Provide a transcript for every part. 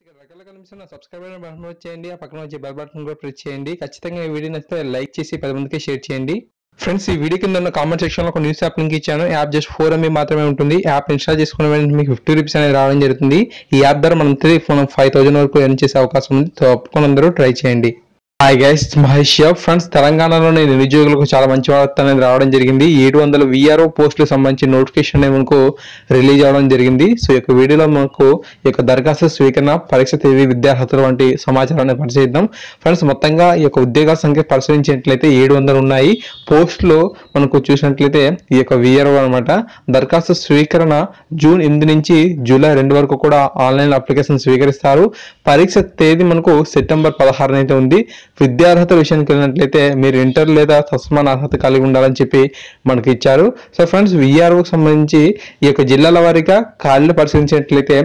ఇక్కడ రకాల కనిపిస్తున్న సబ్స్క్రైబర్ బటన్ వచ్చేయండి, ఆ పక్కన వచ్చే బెల్ బటన్ కూడా ప్రెస్ చేయండి. ఖచ్చితంగా ఈ వీడియో నచ్చితే లైక్ చేసి 10 మందికి షేర్ చేయండి. ఫ్రెండ్స్, ఈ వీడియో కింద ఉన్న కామెంట్ సెక్షన్ లో ఒక న్యూస్ యాప్ లింక్ ఇచ్చాను. యాప్ జస్ట్ 4 MB మాత్రమే ఉంటుంది. యాప్ ఇన్స్టాల్ చేసుకున్న వెంటనే మీకు 50 రూపీస్ అనేది రావడం జరుగుతుంది. ఈ యాప్ ద్వారా మనం 5,000 వరకు ఎర్న్ చేసే అవకాశం ఉంది. తప్పకుండా అందరూ ట్రై చేయండి. హాయ్ గైస్, మహేష్ ఫ్రెండ్స్, తెలంగాణలోని నిరుద్యోగులకు చాలా మంచి వార్త అనేది రావడం జరిగింది. 700 VRO పోస్టులకు సంబంధించి నోటిఫికేషన్ అనేది మనకు రిలీజ్ అవ్వడం జరిగింది. సో ఈ యొక్క వీడియోలో మనకు ఈ యొక్క దరఖాస్తు స్వీకరణ, పరీక్ష తేదీ, విద్యార్హతలు వంటి సమాచారాన్ని పరిశీలిద్దాం. ఫ్రెండ్స్, మొత్తంగా ఈ యొక్క ఉద్యోగాల సంఖ్య పరిశీలించినట్లయితే 700 ఉన్నాయి. పోస్టులు మనకు చూసినట్లయితే ఈ యొక్క VRO అనమాట. దరఖాస్తు స్వీకరణ జూన్ 8 నుంచి జూలై 2 వరకు కూడా ఆన్లైన్ అప్లికేషన్ స్వీకరిస్తారు. పరీక్ష తేదీ మనకు సెప్టెంబర్ 16 అయితే ఉంది. విద్యార్హత విషయానికి వెళ్ళినట్లయితే మీరు ఇంటర్ లేదా తత్సమాన అర్హత కలిగి ఉండాలని చెప్పి మనకి ఇచ్చారు. సో ఫ్రెండ్స్, VROకి సంబంధించి ఈ యొక్క జిల్లాల వారీగా ఖాళీలు పరిశీలించినట్లయితే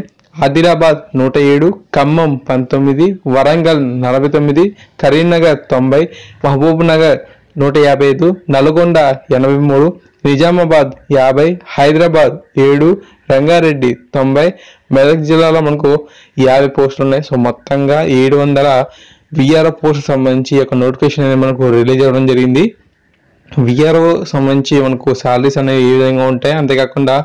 ఆదిలాబాద్ 107, ఖమ్మం 19, వరంగల్ 49, కరీంనగర్ 90, మహబూబ్ నగర్ 155, నల్గొండ 83, నిజామాబాద్ 50, హైదరాబాద్ 7, రంగారెడ్డి 90, మెదక్ జిల్లాలో మనకు 50 పోస్టులు ఉన్నాయి. సో మొత్తంగా 700 VRO పోస్ట్ సంబంధించి యొక్క నోటిఫికేషన్ అనేది మనకు రిలీజ్ అవ్వడం జరిగింది. VRO సంబంధించి మనకు శాలరీస్ అనేవి ఏ విధంగా ఉంటాయి, అంతేకాకుండా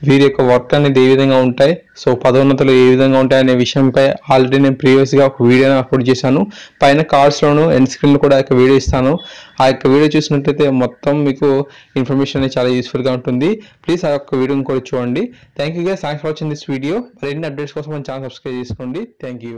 వీరి యొక్క వర్క్ అనేది ఏ విధంగా ఉంటాయి, సో పదోన్నతులు ఏ విధంగా ఉంటాయి అనే విషయంపై ఆల్రెడీ నేను ప్రీవియస్గా ఒక వీడియోని అప్లోడ్ చేశాను. పైన కార్డ్స్లోను ఎండ్ స్క్రీన్లో కూడా ఒక వీడియో ఇస్తాను. ఆ యొక్క వీడియో చూసినట్లయితే మొత్తం మీకు ఇన్ఫర్మేషన్ అనేది చాలా యూస్ఫుల్గా ఉంటుంది. ప్లీజ్ ఆ యొక్క వీడియోని కూడా చూడండి. Thank you guys, thanks for watching this video. మరిన్ని అప్డేట్స్ కోసం మన ఛానల్ సబ్స్క్రైబ్ చేసుకోండి. Thank you.